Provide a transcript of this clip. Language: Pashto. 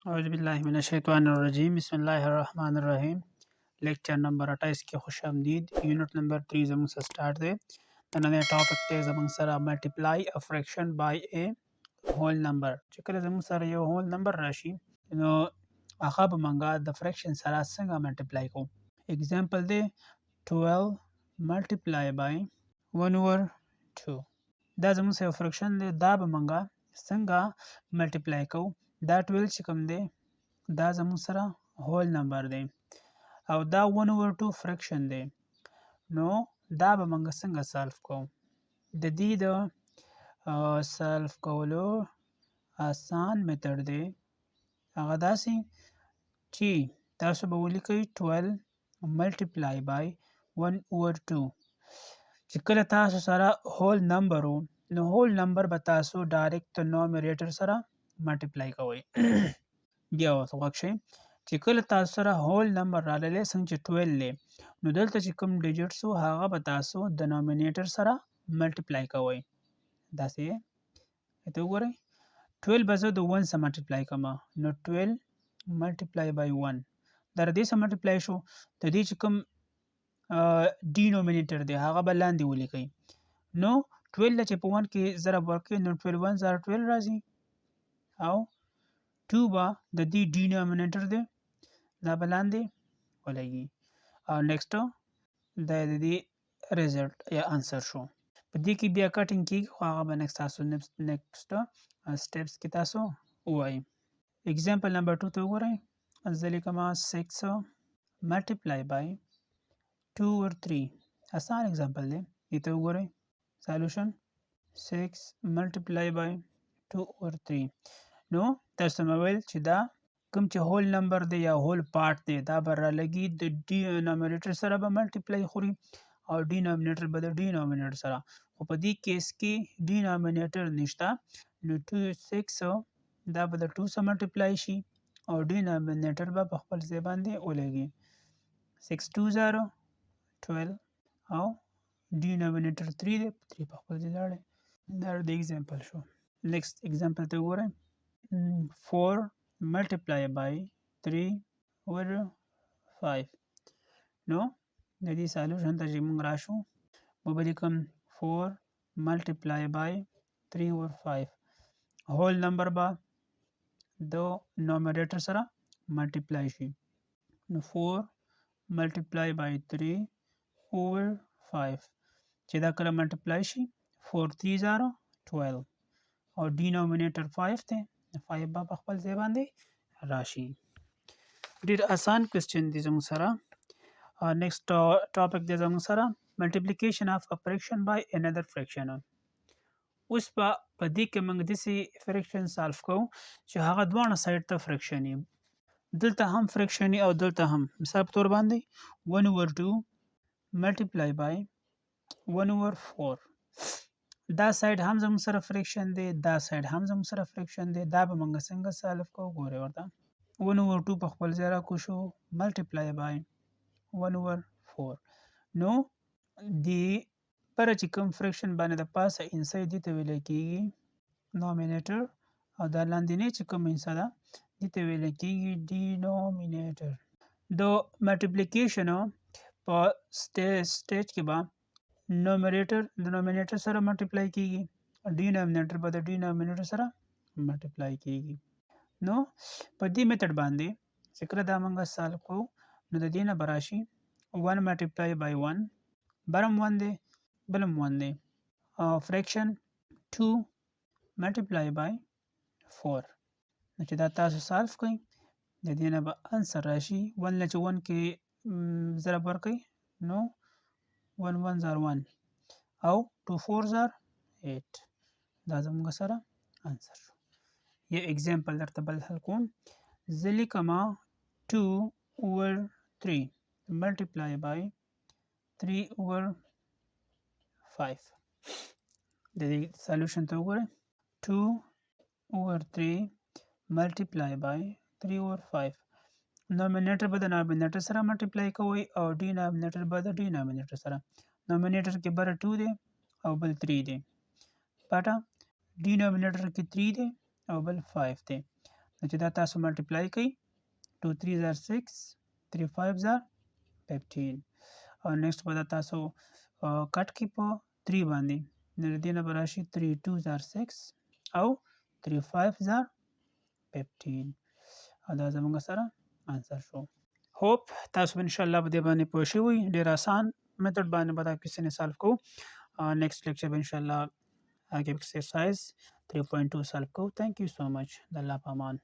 अऊज़ु बिल्लाहि मिनश्शैतानिर्रजीम बिस्मिल्लाहिर्रहमानिर्रहीम लेक्चर नंबर 28 की खुशामदीद यूनिट नंबर 3 ज़मून से स्टार्ट दे नने टॉपिक ते ज़मून सरा multiply a fraction by a whole number चिकले ज़मून सरा यो होल नंबर राशि नो आखा बमंगा द फ्रैक्शन सरा संगा मल्टीप्लाई को एग्जांपल दे 12 मल्टीप्लाई बाय 1 ओवर 2 دا زموږ سره فرکشن دی دا به منګه څنګه ملټیپلای کوو دا 12 چې کوم دی دا زموږ سره هول نمبر دی او دا 1 اوور 2 فرکشن دی نو دا به منګه څنګه سالف کوو د دې د سالف کولو آسان میتھډ دی هغه داسې چې تاسو به ولیکئ 12 ملټیپلای بای 1 اوور 2 چې کله تاسو سره هول نمبر وو نو هول نمبر به تاسو ډایرکټ نومریټر سره ملټیپلای کوئ بیا ورته غوږ شئ چې کله تاسو سره هول نمبر راغلی څنګه چې 12 دی نو دلته چې کوم ډیجټس وو هغه به تاسو د نومینیټر سره ملټیپلای کوئ داسې ته وګورئ 12 به زه د 1 سره ملټیپلای کوم نو 12 ملټیپلای بای 1 دا د دې سره ملټیپلای شو د دې چې کوم ډینومینیټر دی هغه به لاندې ولیکئ نو 12 چې په 1 کې ضرب ورکړئ نو 12 1 زره 12 راځي او 2 به د دې ډینومینیټر دی دا به لاندې ولګي او نیکسټ دا د دې ریزلټ یا انسر شو په دې کې بیا کټینګ کیږي خو هغه به نیکسټ تاسو نیکسټ سټیپس کې تاسو وایي اگزامپل نمبر 2 ته وګورئ زه لیکم 6 ملټیپلای بای 2 or 3 आसान एग्जांपल दे ये तो वगैरह सॉल्यूशन 6 मल्टीप्लाई बाय 2 or 3 नो तاسو مویل چې دا کوم چې هول نمبر دی یا هول پارت دی دا بر لګي د ډینومینیټر سره به ملټیپلای خوري او ډینومینیټر به د ډینومینیټر سره خو په دې کیس کې ډینومینیټر نشته نو 2 6 دا به د 2 سره ملټیپلای شي او ډینومینیټر به په خپل ځای باندې ولګي 6 2 0 12 او denominator 3 دی 3 په خپل ځای لاړی دا د ایگزامپل شو نیکسٹ ایگزامپل ته وګورئ 4 multiply by 3 over 5 نو د دې سالوشن ته چې موږ راشو به لیکم 4 multiply by 3 over 5 هول نمبر به د نومریټر سره ملټیپلای شي نو 4 multiply by 3 over 5 چې دا کله ملټیپلای شي 4 3 0 12 او ډینومینیټر 5 ته 5 به خپل ځای باندې راشي ډیر آسان کوېسچن دي زموږ سره نیکسٹ ټاپک دی زموږ سره ملټیپلیکیشن اف ا فریکشن بای انادر فریکشن اوس په دې کې موږ داسې فریکشن سالف کوو چې هغه دواړه سایډ ته فریکشن وي دلته هم فریکشن او دلته هم مثال په تور باندې 1 over 2 multiply by 1 over 4 دا سایډ هم زموږ سره فریکشن دی دا سایډ هم زموږ سره فریکشن دی دا به موږ څنګه سالف کوو ګورئ ورته 1 over 2 په خپل ځای راکو شو multiply by 1 over 4 نو دی پر چې کوم فریکشن باندې د پاسه انسای دي ته ویل کېږي نومینیټر او دا لاندې چې کوم انسا ده دي ته ویل کېږي ډینومینیټر د ملټیپلیکیشن په سټیج کې به نومریټر د نومینیټر سره ملټیپلای کیږي ډینومینیټر به د ډینومینیټر سره ملټیپلای کیږي نو په دې میتھډ باندې چې کله دا موږ سالو کوو نو د دې نه به راشي 1 ملټیپلای بای 1 برم 1 دی بلم 1 دی فریکشن 2 ملټیپلای بای 4 نو چې دا تاسو سالف کړئ د دې نه به انسر راشي 1 نه چې 1 کې ضرب ورکړئ نو 1 1 زار 1 او 2 4 زار 8 دا زموږ سره انسر شو یو ایگزامپل درته بل حل کوم زه لیکم 2 over 3 multiply by 3 over 5 د دې سولوشن ته وګورئ 2 over 3 multiply by 3 over 5 نومینیټر به د نومینیټر سره ملټیپلای کوئ او ډینومینیټر به د ډینومینیټر سره نومینیټر کې بره 2 دی او بل 3 دی پټه ډینومینیټر کې 3 دی او بل 5 دی چې دا تاسو ملټیپلای کړئ 2 3 are 6 3 5 are 15 او نیکسٹ به دا تاسو کټ کی په 3 باندې نو دې نه به راشي 3 2 are 6 او 3 5 are 15 او دا زموږ سره انسر شو. هوپ تاسو ان شاء الله به دې باندې پوه شئ. ډیر آسان میتھډ باندې به دا کوېسچن سالو کوو. نیکسٹ لیکچر به ان شاء الله هغه ایکسرسایز 3.2 سالو کوو. تھینک یو سو مچ. د الله په امان.